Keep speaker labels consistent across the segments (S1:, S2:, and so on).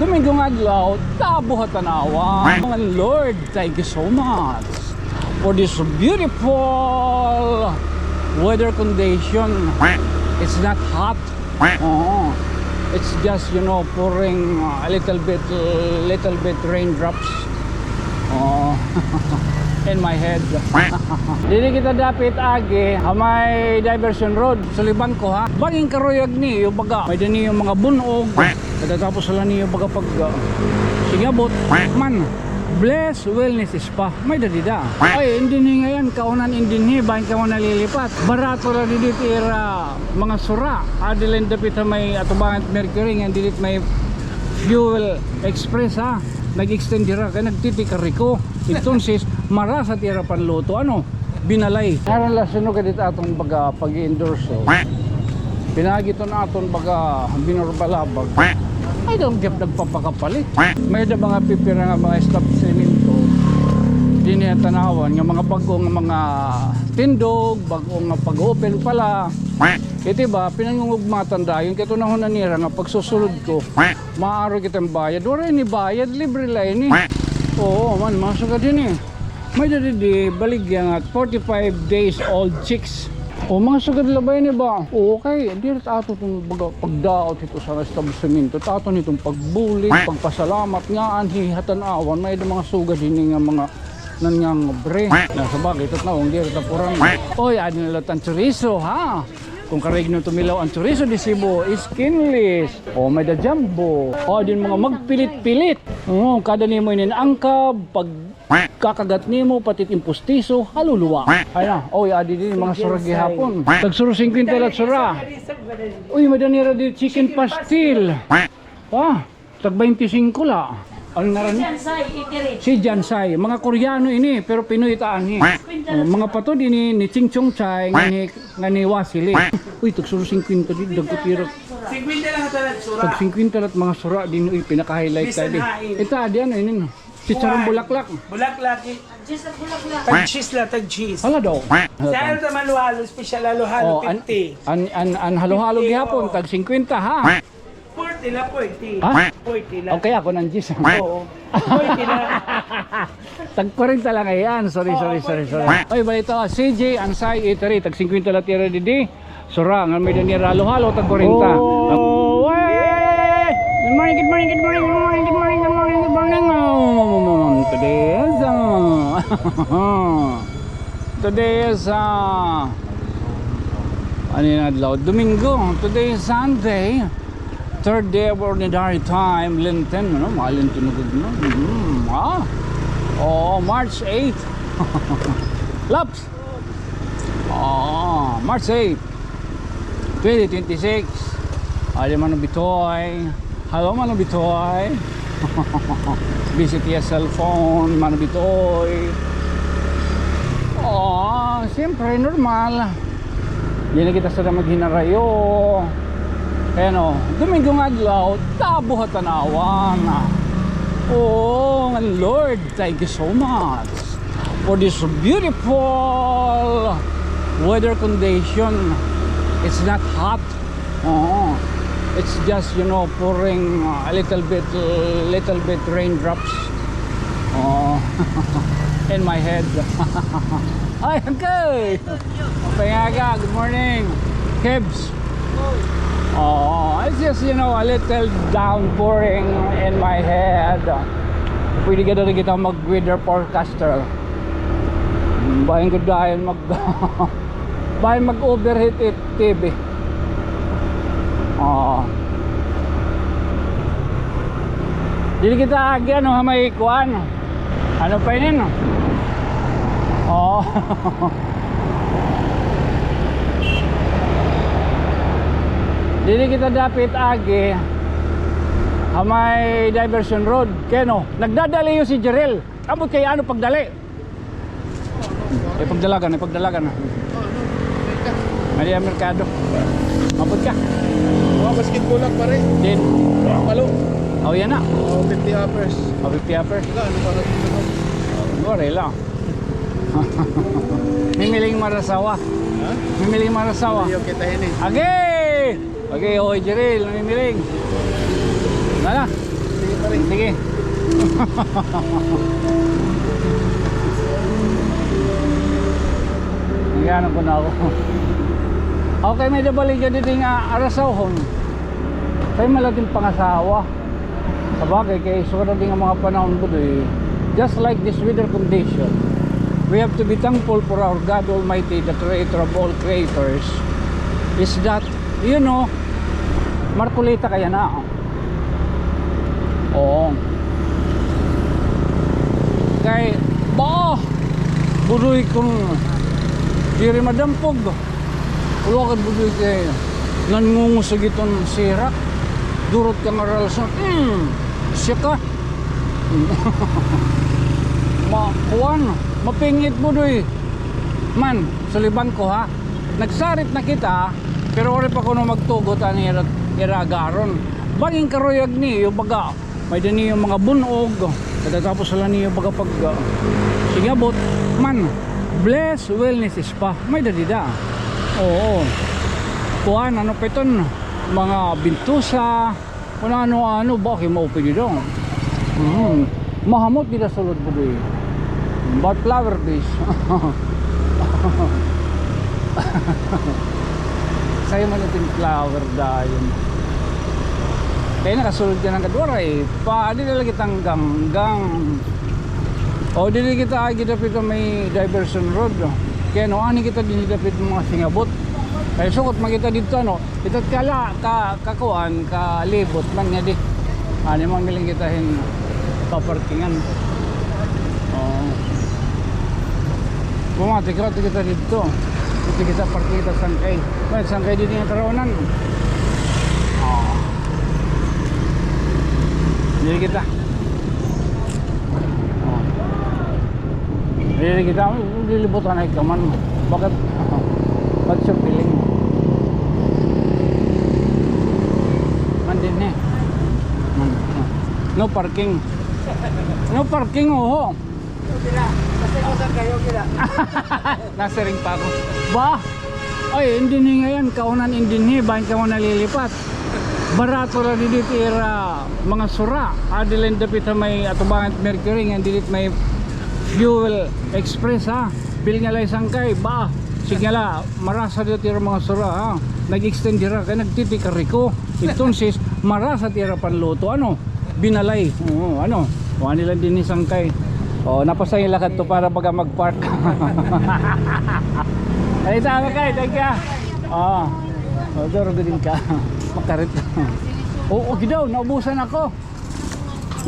S1: Dumingong adlaw, tabuhat tanawa. Mga Lord, thank you so much for this beautiful weather condition. It's not hot. It's just, you know, pouring a little bit raindrops in my head. Dili kita dapit agi may diversion road suliban ko ha. Baging karoyag ni yung baga. May dini yung mga bunog. Tapos sila niyo baga pag sigabot man. Bless wellness spa. May dadida. Ay, hindi ni ngayon kaunan hindi ni bahin ka mo nalilipat. Barato ra dito era mga sura. Adilan dapit may atubangan Mercury nga dito may fuel express ha. Nag-extend dira kay nagtitikari ko. Entonces, mara sa tira panluto ano, binalay. Karon la suno kadit atong baga pag-endorse. Pinagiton aton baga binorbalabag. I don't get nagpapakapalit. May da mga pipira nga mga establishment di niya tanawan nga mga bagong mga tindog, bagong pag-open pala. Iti ba, pinangungugmatan dayon kaya ito na nira nga pagsusulod ko maaaro kitang bayad. Wala ni bayad, libre lang ni. Oo man, masuk ka din eh. May dadi baligyan at 45 days old chicks. O mga sugad labay ni ba? Okay, hindi rin ato itong pagdaot ito sa establishment. Ato nitong pagbulig, pagpasalamat nga, anhihatan awan. May mga sugad din nga mga nanyang bre. Nasa bagay, ito na, hindi rin tapuran. Oy, adin nila ang chorizo, ha? Kung karig nyo tumilaw ang chorizo di Cebu, skinless. O may da jumbo. O din mga magpilit-pilit. Kada ni mo angkab, pag kakagat nimo pati impustiso haluluwa. Ay na, oy adi din mga suragi hapon. Tagsuro 50 lat sura. Uy, madanira di chicken pastil. Tag 25 la. Ang narani? Si Jansai. Mga Koreano ini, pero Pinoy taan ni. Mga pato din ni Ching Chong Chai, nga ni Wasili. Uy, tagsuro 50 di dagkutiro.
S2: 50 lang talat sura.
S1: Tag 50 lat mga sura din, uy, pinaka-highlight tadi. Ito adi ano ini. Chicharong bulaklak.
S2: Bulaklak. Tag cheese la, tag cheese.
S1: Hala daw.
S2: Sa ano naman halo, special halo, 50.
S1: An halo-halo gihapon, tag 50 ha.
S2: 40 la, 40.
S1: Ha?
S2: 40 la.
S1: Okay, ako nang gis.
S2: Oo. 40 la.
S1: Tag 40 lang ayan. Sorry. Oy, balita CJ Ansay Eatery, tag 50 la tira didi. Sura nga may dani halo-halo tag 40. Oh, good morning. Today is ano yung adlaw? Domingo. Today is Sunday. Third day of ordinary time. Lenten, ano? Mga Lenten na good, no? March 8. Laps! March 8. 2026. Ay, Mano Bitoy. Hello, Mano Bitoy. Visit your cellphone, Mano Bitoy. Siyempre, normal. Di na kita sa maghinarayo. Ano, Dumingong adlaw, tabuhat tanawan. Lord, thank you so much for this beautiful weather condition. It's not hot. It's just, you know, pouring a little bit raindrops in my head. Hi, Uncle! Payaga, good morning. Kibs. It's just, you know, a little downpouring in my head. Pwede ka rin kita mag-weather forecaster. Bahin ko dahil mag-overheat it TV. Dili kita agi ano may kuan. Ano pa yun? Dili kita dapit agi may diversion road. Keno, nagdadali yung si Jerel. Abot kay ano pagdali? Ipagdalagan. Maria Mercado. Abot ka.
S3: Mga basketball lang pare.
S1: Din.
S3: Palo.
S1: Yan na.
S3: 50 hours.
S1: 50 hours.
S3: Wala, ano para dito?
S1: Gore lang. Mimiling marasawa.
S3: Ha?
S1: Mimiling marasawa.
S3: Yung kita yun eh.
S1: Okay, oy Jeril, mimiling. Nala.
S3: pare.
S1: Sige. Nagano ko na ako. Okay, may dabali dyan dito nga arasawhon. Kaya malating pangasawa. Sabagay, kaya sura din ang mga panahon ko doon. Just like this weather condition, we have to be thankful for our God Almighty, the creator of all creators. Is that, you know, Markulita kaya na. Oo. Kay, ba, budoy kong diri madampog. Ulo ka budoy kay nanngungusag itong sirak. Durot ka maralson. Siya ka. Makuan, mapingit budoy. Man, suliban ko ha. Nagsarit na kita, pero ori pa kuno magtugot ani iragaron. Baging karoyag ni yung baga. May dani yung mga bunog. Tapos sila niyo baga pag sigabot. Man, bless wellness spa. May dadida. Oo. Kuan ano pa iton? Mga bintusa. Kung ano-ano bakit maupi dito. Mahamot dito sulod po doon. But flower base. Sa'yo man natin flower dahil. Kaya nakasulod ka ng kadwara eh. Di nila kitang ganggang. O di nila kita ay gidapit may diversion road. Kaya no, ani kita dinidapit mga singabot. Kaya sukot makita dito ano. Ito't kakuan, kalibot man nga di. Ani man miling kitahin paparkingan. Bumati kita dito. Dito kita parking kita sangkay. May sangkay dito yung karonan. Dili kita. Dili kita. Lilibutan ay kaman. Bakit? Ba't siya piling? Mandin eh. No parking. No parking oh. Nasa ring pa ako. Ba? Ay, hindi ni ngayon. Kaunan hindi ni. Bahan ka mo nalilipat. Barato lang dito era mga sura. Adilan dapit sa may atubangan at Mercury. Nga dito may fuel express ha. Bil nga lang sangkay. Ba? Sige la. Marasa dito era mga sura ha. Nag-extend dira. Kaya nagtitikari ko. Entonces, marasa tira panluto. Ano? Binalay. Oo, ano? Kuha nila din ni sangkay. Oh, napasay lakad to para baga mag-park. Ay, tama kay, thank you. Oh, doro din ka. Makarit. Oo, gidaw, naubusan ako.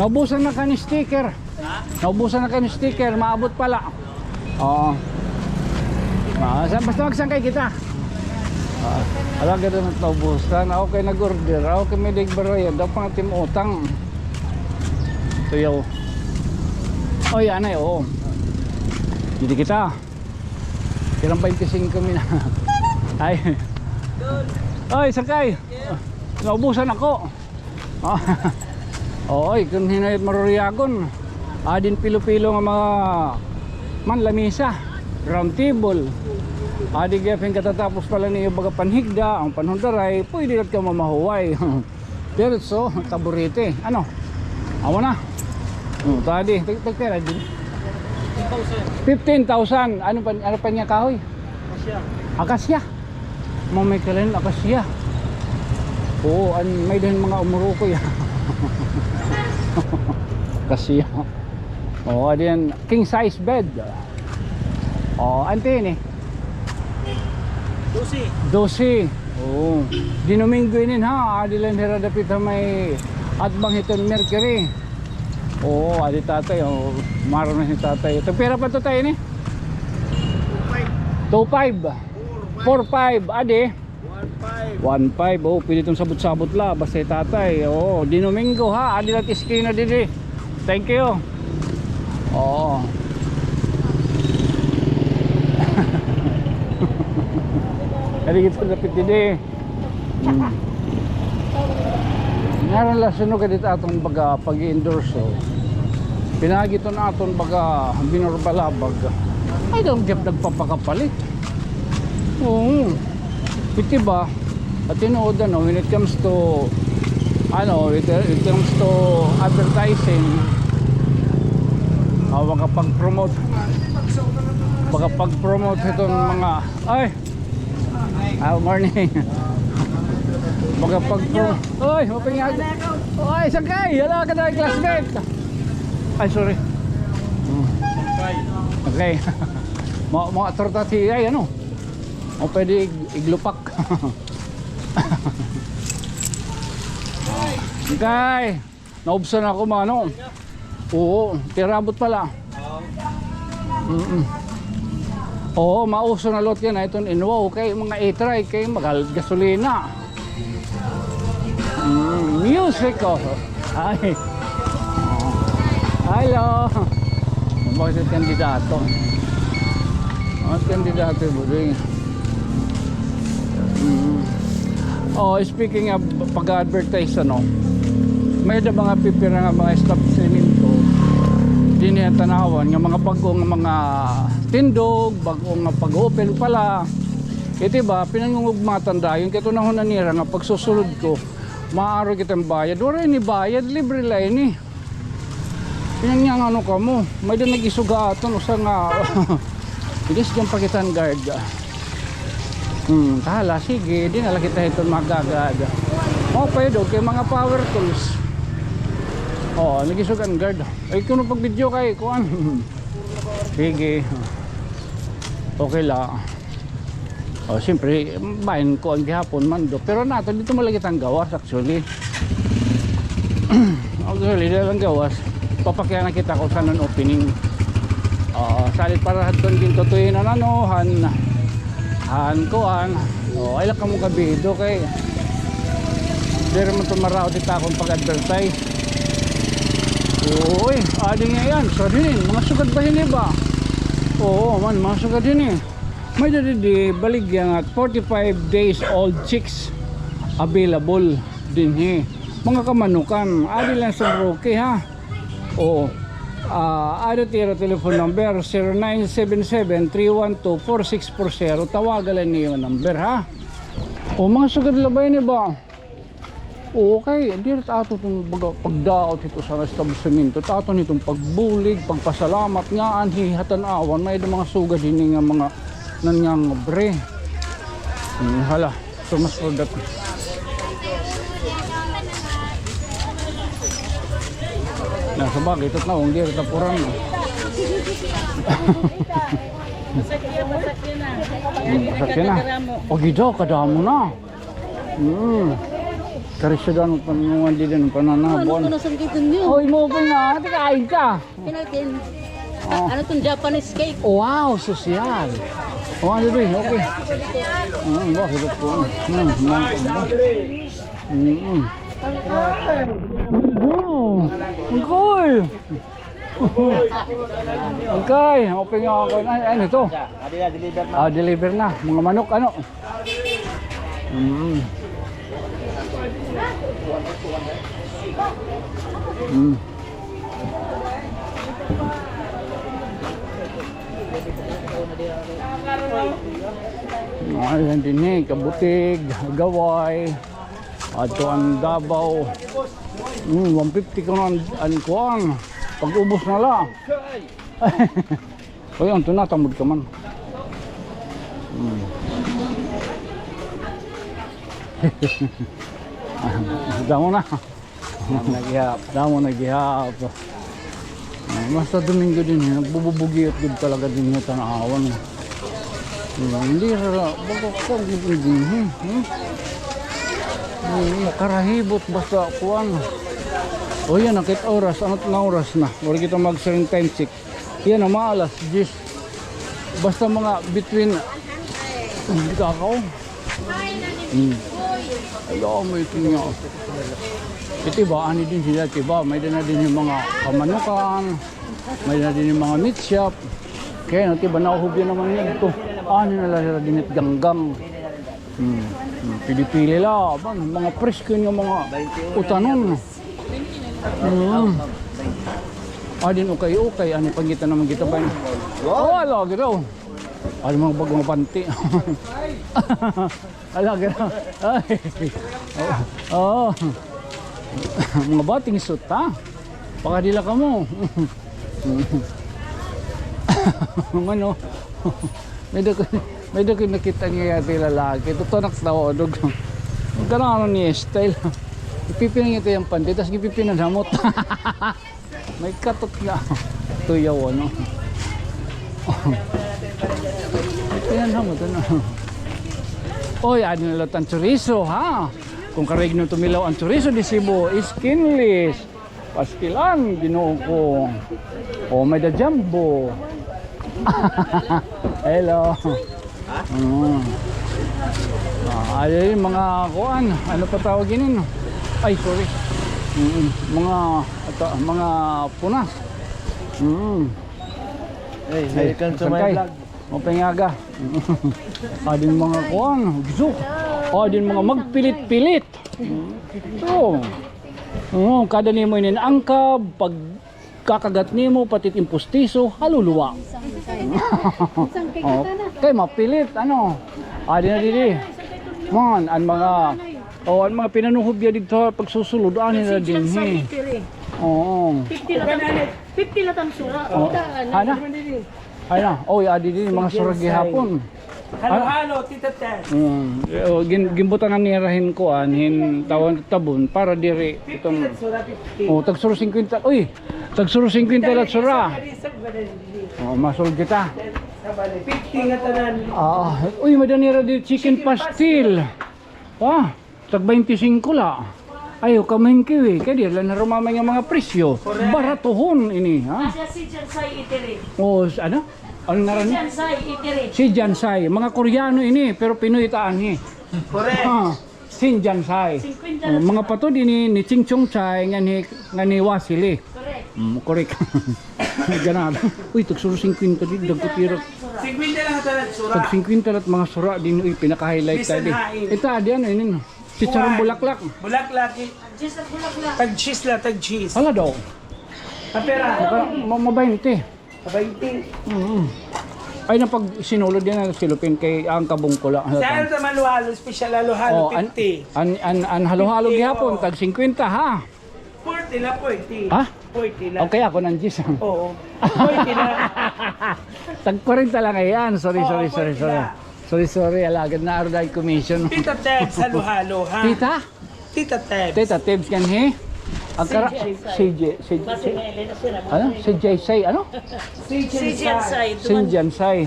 S1: Naubusan na ka ni sticker. Naubusan na ka ni sticker, maabot pala. Oo. Basta magsangkay kita. Alam ka doon naubusan. Ako kayo nag-order. Ako kayo may digbaraya. Daw pang ating utang. Tuyaw. Oy, anay, oo. Hindi kita. Kirang 25 kami na. Ay. Oy, sakay. Naubusan ako. Oy, kung hinayot maruriyagon. Adin pilo-pilo nga mga manlamisa. Round table. Adi gapin katatapos pala niyo baga panhigda. Ang panhundaray, pwede rat ka mamahuway. Pero so, taburite. Ano? Awa na. Tadi, tagpera din. 15,000. Ano pa niya kahoy? Akasya. May kailan akasya. Oo, may din mga umuruko ya. Akasya. Oo, adiyan king size bed. Oo, ante ni. 12. Oo. Dinuminggo inin ha. Adilan hira dapit may atbang hiton Mercury. Oo, adi tatay, maro na si tatay. Tagpera pa to tayo ni? 2.5 4.5, adi? 1.5, oh, pwede itong sabot-sabot la, basta tatay. Oo, di Domingo ha, adi lang iskina didi. Thank you. Oo. Adi kita dapit didi. Ngayon lang sunog ka dito atong baga pag-endorse. Pinagito na aton baga binorbalabag. Ay daw gyud nagpapakapalit. Oo. Iti ba? At tinuod when it comes to ano, it comes to advertising, makapag-promote itong mga, ay, morning. Makapag-promote, oy, mapingag, oy, sakay, hala ka na classmate. Ay, sorry. Okay. Mga torta ay, ano, o pwede iglupak. Okay, naubsan ako mga ano. Oo, tirabot pala. Oo, mauso na lot yan. Ito inwo, okay, mga e-try, kay magal gasolina. Music ko. Ay. Hello. Bakit kandidato? Kandidato buding. Oh, speaking of pag-advertise, ano, may da mga pipira nga mga establishmento din niya tanawan nga mga bagong mga tindog, bagong nga pag-open pala. Ito ba, pinangungugmatan dayon kito na nira nga pagsusulod ko, maaaro kitang bayad. Wala ni bayad, libre lang ni. Pinang ano ka mo, may da nag-isuga aton usa nga bilis dyan pakitan guard. Tala, sige, di na lang kita ito magagad. Pwede, kay mga power tools. Nagisugan guard. Ay, kung pag-video kay, kuhan. Sige. Okay lang. Siyempre, bayan ko ang gihapon man do. Pero nato, dito malagit ang gawas actually. Actually, dito lang gawas. Papakyan na kita kung saan ang opening. Salit para hatun gintutuin na ano, kuan. Ay lang ka mong kabido kay dere mo tumaraw dito akong pag-advertise. Uy, adi nga yan. So din, mga sugad ba yun ba? Oo man, mga sugad din eh. May dadi baligyan at 45 days old chicks available din eh. Mga kamanukan, adi lang sa rookie ha. Oo. Ada tira telephone number 0977-312-4640. Tawagan niyo yung number ha. Mga sugad labay ni ba? Okay, hindi rin ato itong pagdaot ito sa establishmento. Ato nitong pagbulig, pagpasalamat nga, hihatan-awan. May mga sugad din nga mga nanyang bre. Hala, so mas for that. Nasa bagay, ito na, hindi rin tapuran. Masakyan na. O gidaw, kadamo na. Karisyadan mo panungan din ng pananabon.
S2: Ano sangkitin niyo?
S1: Oy, mo pa na, kain ka.
S2: Pinatin. Ano itong Japanese cake?
S1: Wow, sosyal. Ano din, okay. Bakit ito? Wow, ang cool. Okay, open nga ako. Ano ito? Deliver na. Mga manok, ano? Ayan din eh, kabutig, gaway. Ato ang Davao. 150 ko na ang kuwang. Pag-ubos na lang. O yun, tunatamod ka man. Damo na. Damo naghihap. Basta Domingo din, nagbububugiot din talaga din yung tanawan. Hindi rara, bago ko din. Karahibot basta kuwan. O yan, nakit oras, anot na oras na. Wala kita mag-sharing time check. Yan, maalas, 10. Basta mga between, hindi ka ako. Alam mo ito nga. Ito ba, ani din sila, tiba, may na din yung mga kamanukan, may na din yung mga meat shop. Kaya tiba, nauhubyo naman yan ito. Ano na lang din at ganggang. Pili-pili lang, mga presko yung mga utanon. Din okay, ano pagitan naman kita ba? Ala, gito. Ano mga bagong panty. Ala, gito. Mga bating suit ha. Baka dila ka mo. Ano? May dako nakita niya yata yung lalaki. Ito nakatawa. Huwag ka na ano niya style. Ipipinan ito yung panty. Tapos ipipinan hamot. May katot nga. Tuyaw ano. Ipinan hamot ano. Oy, ano nila ang chorizo ha. Kung kareg nyo tumilaw ang chorizo di Cebu, skinless. Pastilan, ginoo ko. Oh, may da jumbo. Hello. Ay, mga kuan, ano pa tawagin yun? Ay, sorry. Mga punas.
S3: Hey, welcome to my vlog.
S1: Mapengaga. Adin mga kuan, gusto. Adin mga magpilit-pilit. Ito. Kada nimo inin angkab, pag kakagat nimo patit impustiso, haluluwa. Okay, mapilit ano. Adin na didi. Man, ang mga pinanuhubya dito pagsusulod nila din he. Oo.
S2: 50 lang ang sura.
S1: Ana? Ay na. Oh, adi din mga suragi hapon.
S2: Halo-halo, Tita Ted.
S1: Gimbutan ni rahin ko hin tawon tabon para diri itong tagsuro 50. Uy, tagsuro 50 lat sura. Oh, masul kita.
S2: 50 nga tanan.
S1: Uy, madanira di chicken pastil. Tag 25 la. Ayo kamahin kiwi, kaya di lang narumamay nga mga presyo. Baratohon ini, ha?
S2: Si Jansay Itiri.
S1: Oh, ano? Ano naran?
S2: Jansay Itiri.
S1: Si Jansay, mga Koreano ini, pero Pinoy taan ni.
S2: Correct.
S1: Si Jansay. Mga pato din ni Ching Chong Chai nga ni Wasili.
S2: Correct.
S1: Correct. Ganun. Uy, tagsuro 50 din dagkutiro.
S2: 50 lang ang tanan sura.
S1: Tag 50 lat mga sura din uy pinaka-highlight tadi. Ito adi ano ini. Si Charong Bulaklak.
S2: Bulaklak. Tag cheese la, tag cheese.
S1: Hala daw.
S2: Kapera.
S1: Mabainte.
S2: 20.
S1: Ay na pag sinulod yan ang silupin kay ang kabungkula.
S2: Saan sa maluhalo, special halo-halo, 50.
S1: An halo-halo gihapon tag 50 ha.
S2: 40 la, 40.
S1: Ha?
S2: 40 la.
S1: Okay ako nang gis.
S2: Oo. 40 la.
S1: Tag 40 lang ayan. Sorry. Sorry, alagad na Arday Commission.
S2: Tita Ted, halo-halo ha.
S1: Tita?
S2: Tita Ted.
S1: Tita Tibbs kan he? Ang kara CJ ano? CJ say ano? CJ Ansay.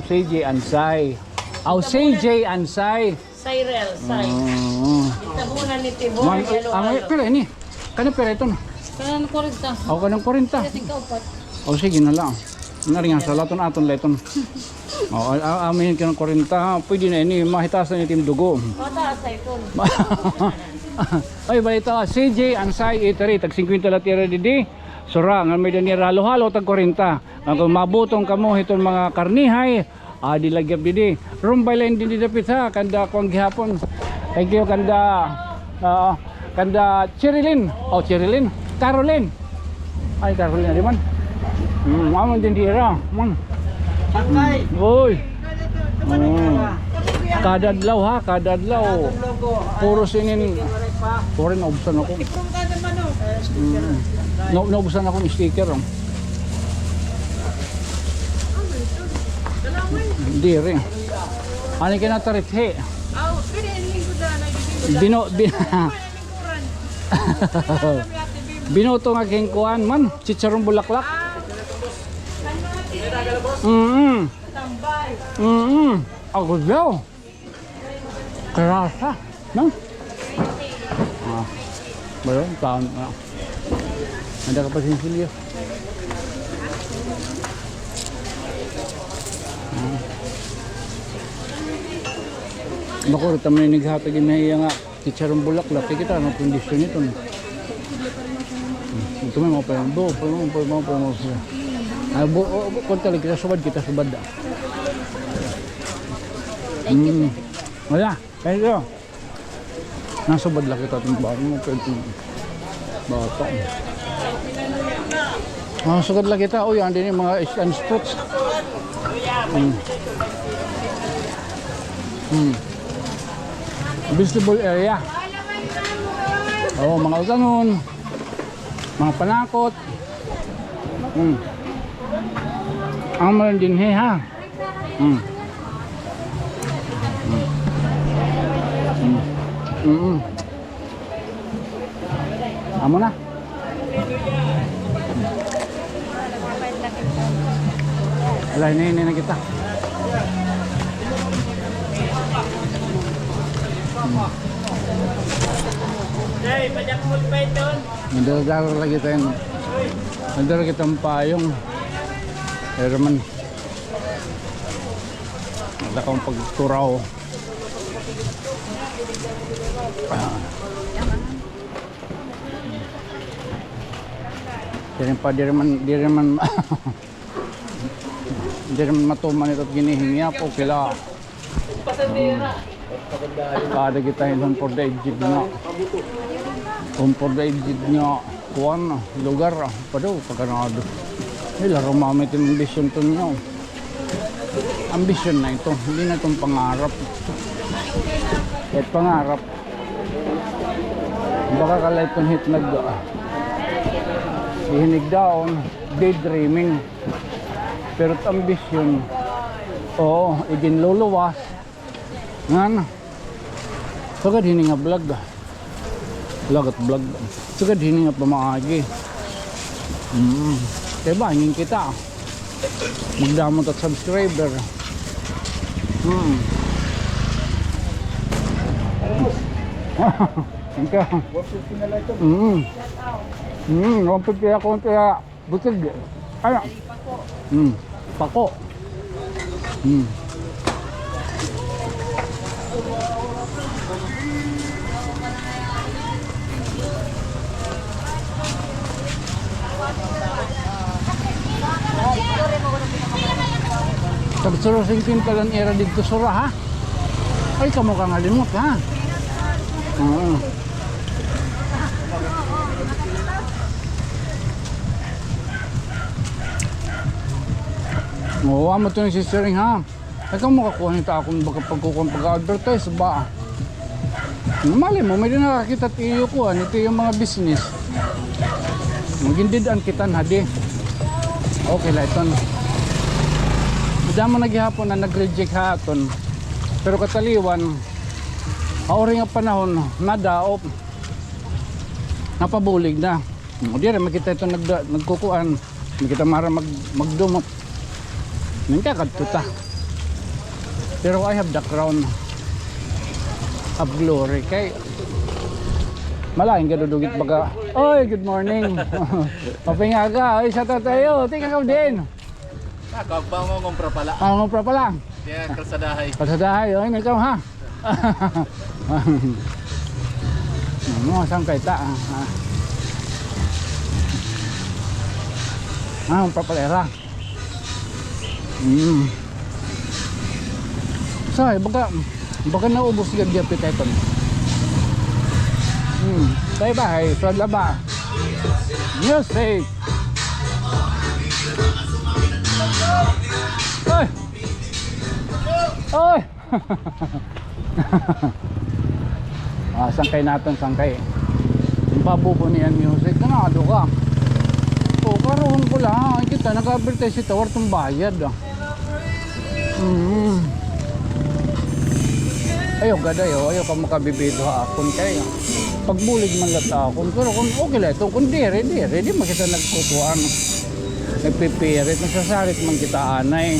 S1: CJ Ansay. CJ Ansay.
S2: Cyril, itabunan ni Tibor.
S1: Pero ini. Kana pera ito.
S2: Kanang 40.
S1: Ako kanang 40. O sige na lang. Naringan sa laton aton leton. Amin ka ng 40. Pwede na ini mahitasan ni Team Dugo.
S2: Mataas ay ito.
S1: Ay balita CJ Ansay Eatery tag 50 latira didi. Sura nga may dani halo-halo tag 40. Ang mabutong kamo iton mga karnihay. Di lagyap didi. Rumbay line din dapit ha kanda kong gihapon. Thank you kanda Cherilyn. Cherilyn. Caroline. Ay Caroline di man. Mamon din dira. Man.
S2: Sakay.
S1: Oy. Kada adlaw ha, kada adlaw. Puro sinin. Foreign obsan ako. Naubusan ako ng sticker. Hindi rin. Ano ka na tarit he? Binoto nga kengkuan man. Chicharong Bulaklak. Ako daw. Karasa. No? Bayon, taon na. Ada ka pa sinsilyo. Bako, tama yung naghatagin na iya nga. Chicharong Bulaklak. Kita ang kondisyon ito. Ito may mga payambo. Payambo siya. Kung talaga kita subad. Wala, thank you. Nasubad lang kita itong bago mo. Bata. Nasugad lang kita. Uy, andin yung mga island spots. Visible area. Oo, mga ganon. Mga panakot. Ang malang din ha. Amo na. Wala, ini na kita.
S2: Hey, pajak mo pa ito.
S1: Mandala lagi tayo. Mandala kitang payong. Pero man. Wala kang pagturaw. Di rin matuman ito't ginihingi po kila. Kada kita yung for the aged nga. Kung for the aged nga, kuwan, lugar, pa daw, pagkanado. Nila, rumamit yung ambisyon to nyo. Ambisyon na ito, hindi na itong pangarap. Kahit pangarap, baka kalay itong hit ihinig daon, daydreaming. Pero ambisyon, oo, iginluluwas. Nga na. Sagad hini nga vlog. Vlog at vlog. Sagad hini nga pamaagi. Diba, hingin kita. Magdamot at subscriber. Ika. 150 na lang ito. 150 ako kaya butig. Ano? Pako. Tagsuro singkin ka lang era dito sura ha. Ay kamo kang alimot ha. Oo, amo ito yung sistering ha. Ay kamo makakuha nito akong pag-advertise ba? Mali mo, may din nakakita tiyo ko ha. Ito yung mga business. Magindidaan kita na di. Okay la ito. Madama naghihapon na nag-reject ha aton. Pero kataliwan, maori nga panahon, nadaop, napabulig na. O di rin, makita ito nagkukuan, makita mara magdumot. Nagkakadtuta. Pero I have the crown of glory. Kay malaking gadudugit baga. Oy, good morning. Papingaga, oy, sa tayo. Tingnan ka din.
S3: Nakapangongompra pala.
S1: Pangompra pala.
S3: Diyan, kalsadahay.
S1: Kalsadahay, oy, ikaw ha. Ano, saan kayo ta? Ang papalera. Say, baka naubos yung diapit ito. Tayo ba? Sa laba. Music. Oy! Oy! Sangkay natin, sangkay. Yung pabubo niyan music, nanado ka. O, karoon ko lang. Kita, nag-advertise ito, wartong bayad. Ayaw gadayo, ayaw ka makabibito akon kayo. Pagbulig man lang akon, pero kung okay lang ito, kung dire, di makita nagkukuhan. Nagpipirit, nagsasarit man kita anay.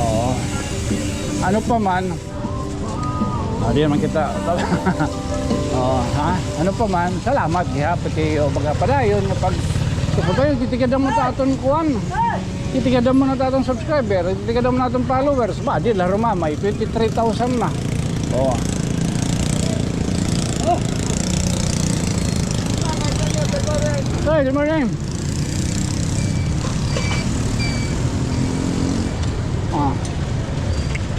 S1: Oo. Ano pa man, di naman kita. Ha? Ano pa man, salamat ha, pati o baga padayon kapag tayo, titigada mo taton kuan. Titigada mo na tatong subscriber, titigada mo na tatong followers. Ba, di laro mamay, 23,000 na. Oo. Hey, good morning.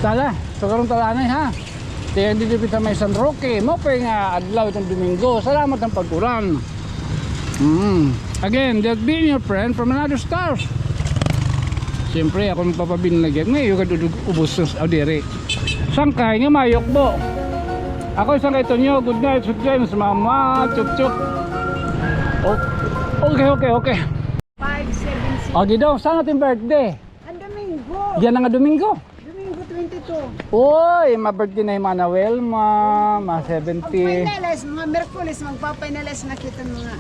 S1: Tala, so karong talanay ha. Tiyan dito pita may San Roque, mo pa nga adlaw itong Domingo. Salamat ang pagkuran. Again, that being your friend from another star. Siyempre, ako magpapabinlagyan. Ngayon ka ubos sa Audere. Sangkay nga mayok bo. Ako isang ito nyo. Good night, sweet dreams, mama. Chup chup. Oh. Okay.
S2: 576.
S1: O Gido, saan ating birthday?
S2: Ang Domingo.
S1: Diyan na nga Domingo.
S2: Domingo 22.
S1: Uy, ma-birthday na yung Manuel, ma 70.
S2: Pagpainalas, mga Merkulis, magpapainalas na kita mga.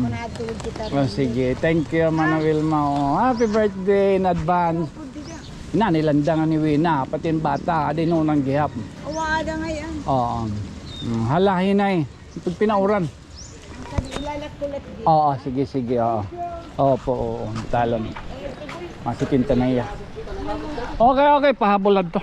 S2: Manatulog kita.
S1: Oh, sige, thank you Manuel ma. Oh, happy birthday in advance. Nanilandang ni Wina, pati yung bata, adin nung gihap.
S2: Awada ngayon.
S1: Oo. Halahin na eh. Pag pinauran.
S2: Kadi ilalak-kulat di.
S1: Oo, sige, oo. Opo, oo, talon. Masikinta na iya. Okay, pahabulan to.